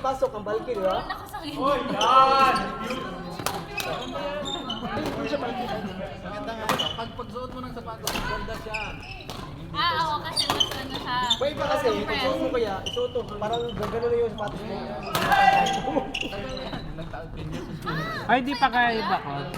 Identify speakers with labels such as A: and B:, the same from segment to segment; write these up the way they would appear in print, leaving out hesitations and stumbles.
A: pasok ang balki, di ba?
B: Oy, yan!
C: Maganda nga ito. Pag pagsuot mo ng sapatos, maganda siya.
D: Oo, kasi mas ano siya.
A: May iba kasi, kung suot mo kaya, isuot mo, parang gagano na yung sapatos mo.
C: Nagtaon 10 years.
E: Ay, di pa kaya iba ko.
D: Wala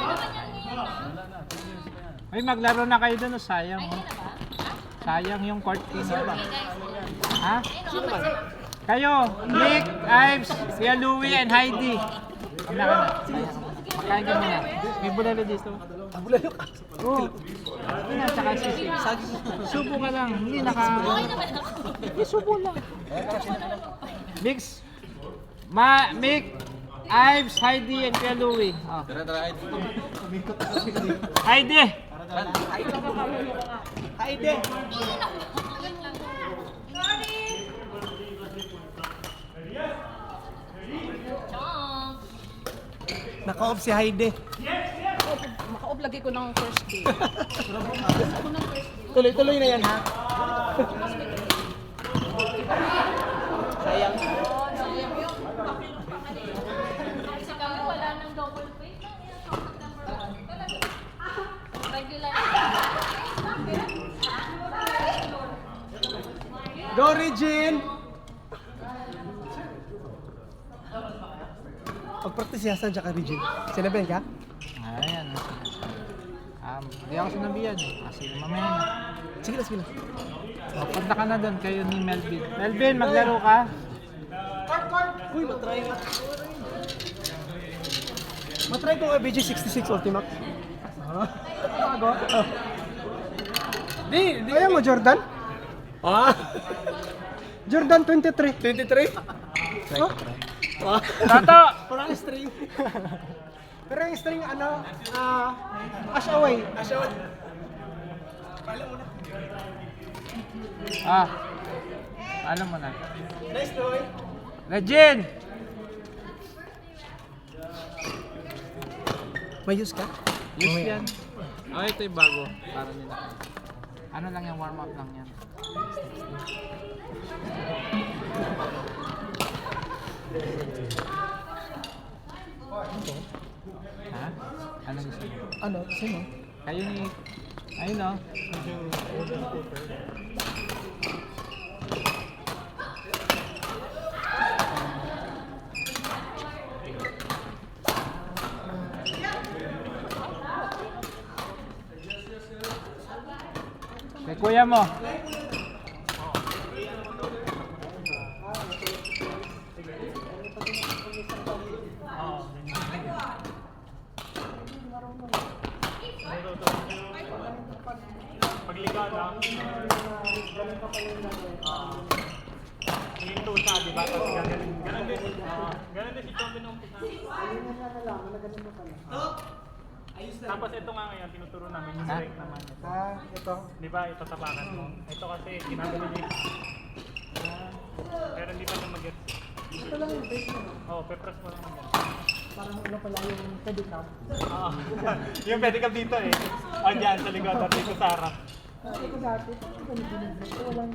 D: naman yan ngayon.
C: Wala na, 10 years pa yan.
E: Ay, maglaro na kayo doon, sayang.
D: Ay,
E: Oh.
D: na ba?
E: Sayang yung court king.
D: Okay, guys.
E: Ha?
D: Sino ba?
E: Kayo, Nick, Ives, Kuya Louie, and Heidi. Kamla ka na. Kain ka muna. May bulalo dito.
A: Bulalo ka.
E: Oo. Hindi na, tsaka sisig. Subo ka lang. Hindi naka...
D: Okay naman ako.
E: Hindi, subo lang. Mix. Mick, Ives, Heidi, and Kuya Louie. Oh.
C: Tara, tara.
E: Heidi!
A: Haide!
D: Chong!
A: Naka-off si Haide.
F: Maka-off lagi ko ng first day.
A: Tuloy-tuloy na yan, ha? Sayang.
D: Kasi kami wala ng double weight lang. Regular.
A: Go, Regine! Pag-practice si Hasan tsaka Regine. Sinabihan ka?
E: Ayan. Hindi ako sinabihan. Kasi mamaya na.
A: Sige na, sige na.
E: Punta ka na doon kayo ni Melvin. Melvin, maglaro ka.
A: Uy, matry nga. Matry ko nga BG66 Ultimax. Bago? Di kaya mo, Jordan? Ah? Jordan 23. 23? Oh? Ah.
E: Tato!
A: Parang string. Pero yung string, ano, ash away. Ash away.
E: Alam mo na.
A: Nice, boy.
E: Regine!
A: May use ka?
E: Use yan. Oh, ito yung bago. Para nila. Ano lang yung warm up lang yan. Ha? Ano gusto mo?
A: Ano? Sino?
E: Kayo ni... Ayun o. Kay kuya mo.
B: Pagligaw na. Yung tusa, di ba? Tapos gagaling. Ganon din. Ganon din si Chombe nung umpisa. Tapos ito nga ngayon, tinuturo namin yung break naman.
A: Ito.
B: Di ba? Ito tapakan mo. Ito kasi ginagawa din. Pero hindi pa na mag-gets.
A: Ito lang yung base mo.
B: Oo, pepras mo lang mag-gets.
A: Parang ano pala yung pedicab.
B: Oo. Yung pedicab dito eh. O dyan, sa likod at dito sa harap.
A: Ito dati, ganito. Walang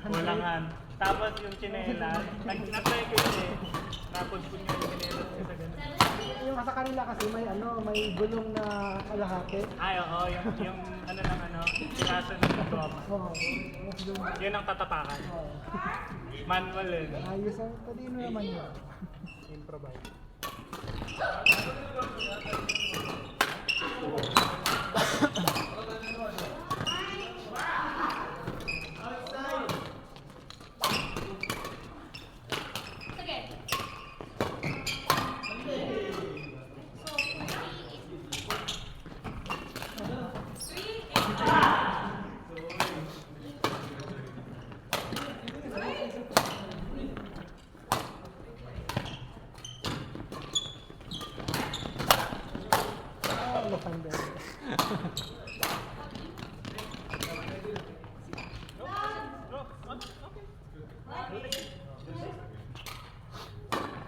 B: Walangan. Tapos yung chinelas, nag-try ko yun eh. Tapos ko yung chinelas ko sa ganun.
A: Yung sa kanila kasi may ano, may gulong na kalahati.
B: Ay, oo, yung ano ng ano, piraso ng goma.
A: Oo.
B: Yun ang tatapakan. Manual eh.
A: Ayos ang talino naman yun.
B: Improvise.
D: Sige.
A: Ano pang dahil?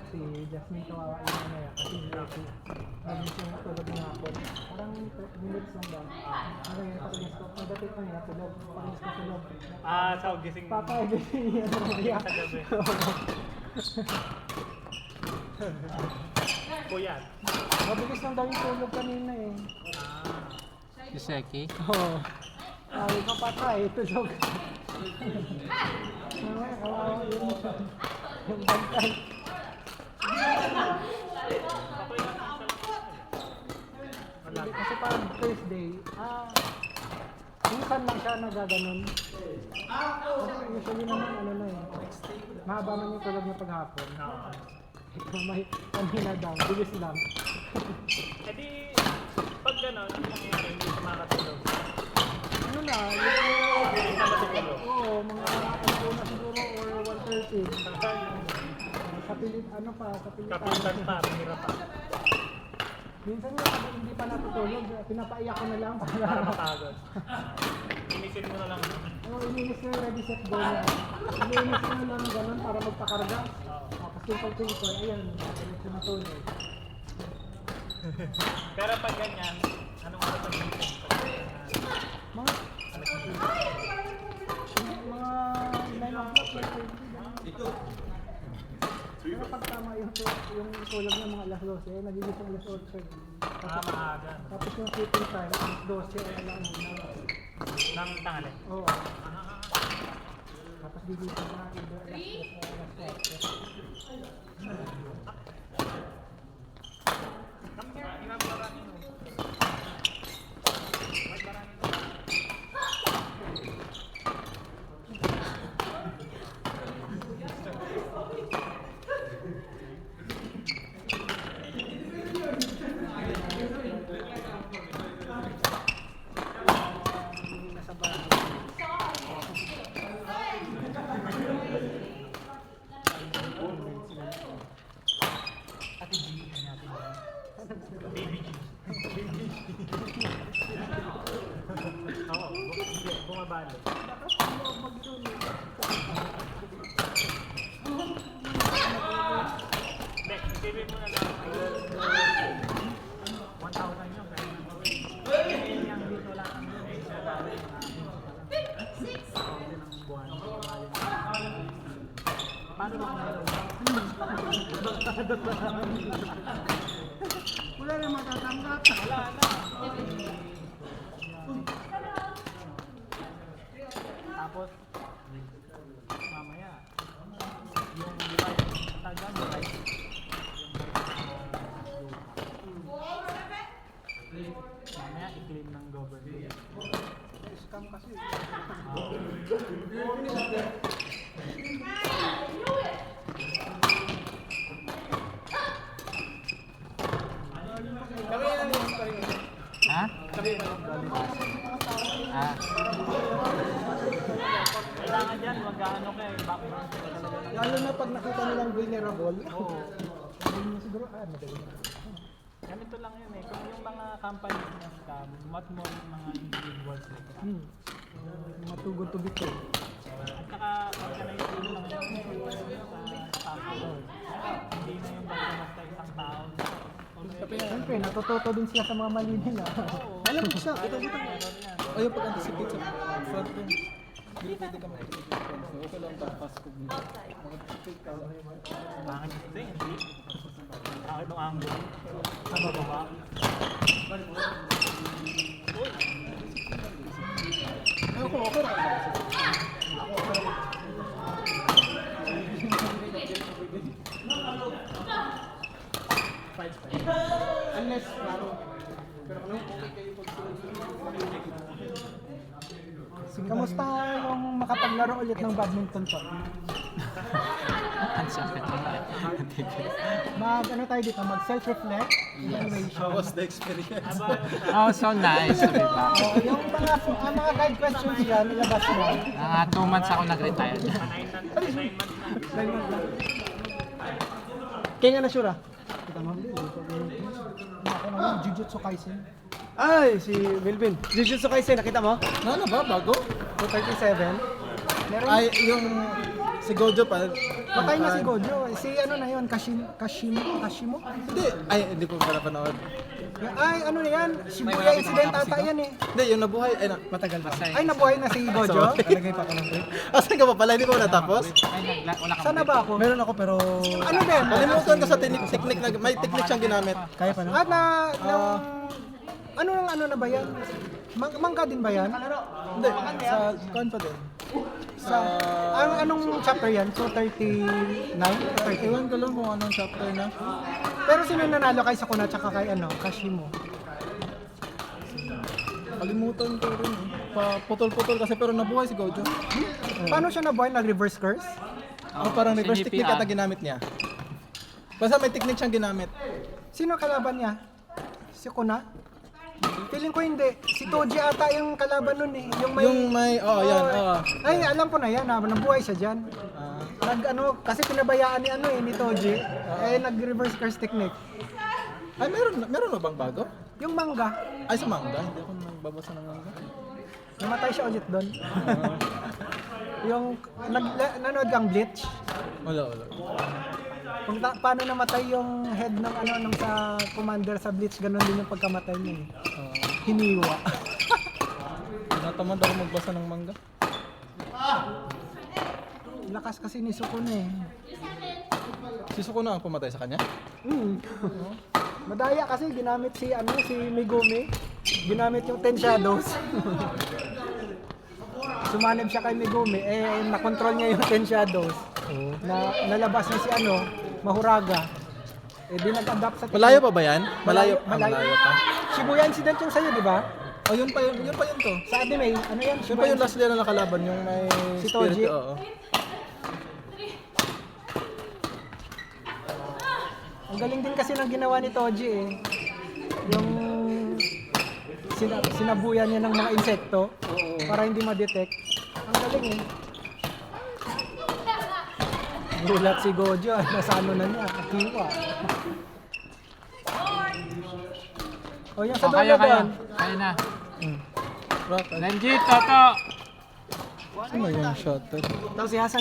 A: Si Jasmine kawawa yung ano yan. Kasi hindi siya tulog ng hapon. Parang minutes lang daw. Ano yun, pag-inis ko. Pagdating ko niya, tulog. Pag-inis ko tulog.
B: Ah, so gising
A: Papa, gising niya na mamaya.
B: sa gabi. Puyat.
A: Mabilis lang daw yung tulog kanina eh.
E: Si Seki.
A: Oo. Sabi ko patay, tulog. Mamaya, kawawa yung bantay. Kasi parang Thursday, minsan lang siya nagaganon. Kasi usually naman ano na eh, mahaba man yung tulog niya paghapon. May kanina daw, bilis lang.
B: Eh di, pag gano'n, ang nangyayari, hindi ka makatulog.
A: Ano na,
B: Hindi ka matulog.
A: oo, mga ano na siguro or 1:30. Sa pilit, ano pa, sa pilit.
B: Kapuntan pa, pira pa.
A: Minsan nga, kapag hindi pa natutulog, pinapaiyak ko na lang
B: Para
A: para
B: mapagod. Inisin mo na lang.
A: ininis na yung ready set goal niya. Ininis ko na lang ganun para magpakarga. Tapos simple, ayan, natulog.
B: Pero pag ganyan, anong oras ang gising?
A: Mga, mga 9 o'clock, 9:30. Pero pag tama yung tulog ng mga alas 12, nagigising alas 8.
B: Maaga.
A: Tapos yung sleeping time, alas 12 o alam mo na.
B: Nang tangali.
A: Oo. Tapos gigising na either alas 3 o alas 4.
B: Oo, hindi, bumabalo. Hindi, isipin mo na lang. 1,000 yun. Kaya yung dito lang ang yun. Eh, sa dami ng buwan. Paano ba kung meron?
A: Wala na matatanggap.
B: Wala na. Tapos, mamaya, yung di ba yung tagang right? Mamaya, i-claim ng government.
A: Scam kasi.
E: Ha? Ah,
B: Kailangan dyan, mag-ano ka eh, background ka talaga.
A: Lalo na pag nakita nilang vulnerable. Oo. Sabi niyo siguro, madali na.
B: Ganito lang yun eh, kung yung mga companies na scam, what more yung mga individuals na scam.
A: Mga too good to be true.
B: At saka, organization lang yun sa tao. Hindi na yung basta isang tao.
A: Siyempre, natututo din sila sa mga mali nila.
C: Alam mo siya, kita mo.
B: Meron yan.
C: O yung pag-anticipate sa front room. Hindi pwede ka mag-anticipate. So, okay lang pag-pass ko dito. Mag-anticipate ka.
B: Bakit ito eh? Bakit itong angle? Sa bababa?
C: Ayoko, okay lang.
A: Unless, klaro. Pero kung okay kayo kamusta yung makapaglaro ulit ng badminton to?
E: ang sakit naman.
A: Ano tayo dito? Mag self-reflect, evaluation.
C: How was the experience?
E: Oh, so nice. Diba?
A: Yung mga guide questions dyan, ilabas mo.
E: Mga 2 months ako nag-retire.
B: 9 months na.
A: Kaya nga na sure ah. Kita mo, ako naman, Jujutsu Kaisen.
G: Ay, si Melvin. Jujutsu Kaisen, nakita mo?
C: Ano ba? Bago?
A: 237. Meron,
C: Ay, yung Si Gojo pa.
A: Patay na si Gojo. Si ano na yun, Kashimo?
C: Hindi. Ay, hindi ko pala panood.
A: Ay, ano na yan? Shibuya incident ata yan eh.
C: Hindi, yung nabuhay. Ay, matagal pa.
A: Ay, nabuhay na si Gojo?
C: Talagay pa ako ng tweet. Asan ka pa pala? Hindi ko natapos.
A: Sana ba ako?
C: Meron ako pero...
A: Ano din?
C: Kalimutan ko sa technique na... May technique siyang ginamit.
G: Kaya pa no?
A: At ano na ba yan? Mangga din ba yan?
C: Hindi, sa kuan pa din.
A: Sa anong chapter yan? 239? 31?
C: Iwan ko lang kung anong chapter na.
A: Pero sino nanalo kay Sakuna tsaka kay Kashimo?
C: Kalimutan ko rin. Putol-putol kasi pero nabuhay si Gojo.
A: Paano siya nabuhay? Nag-reverse curse?
C: Parang reverse
E: CPR.
C: technique ata ginamit niya. Basta may technique siyang ginamit.
A: Sino kalaban niya? Si Kuna? Feeling ko hindi. Si Toji ata yung kalaban nun eh.
C: Yung may... Oh, yan. Oh.
A: Ay, alam ko na yan. Nabuhay siya dyan. Kasi pinabayaan ni Toji. Nag-reverse curse technique.
C: Ay, meron na bang bago?
A: Yung manga,
C: Ay, sa manga. Hindi ako nagbabasa ng manga.
A: namatay siya ulit doon. Yung nanood kang Bleach.
C: Wala.
A: Kung paano namatay yung head ng nung sa commander sa Bleach, ganun din yung pagkamatay niya eh. Hiniwa.
C: Tinatamad ako magbasa ng manga.
A: Lakas kasi ni Sukuna eh.
C: Si Sukuna ang pumatay sa kanya?
A: Madaya kasi ginamit si Megumi. Ginamit yung 10 Shadows. Sumanib siya kay Megumi, nakontrol niya yung 10 Shadows. Nalabas niya si Mahuraga. Di nag-adapt sa
C: Malayo pa ba yan?
A: Malayo.
C: Malayo pa.
A: Shibuya incident yung sa'yo, di ba?
C: Oh, yun pa yun to.
A: Sa anime, ano yan?
C: Yun pa yung last year na nakalaban, yung may
A: Si Toji.
C: spirit, oo.
A: Ang galing din kasi ng ginawa ni Toji eh. Yung sinabuyan niya ng mga insekto para hindi ma-detect. Ang galing eh. Gulat si Gojo, nasa ano na niya, akiwa. O yung sa dulo
E: Kaya.
A: doon.
E: Kaya na.
C: Rock.
E: Renji, Toto.
C: Ano yung shot?
A: Tapos si Hasan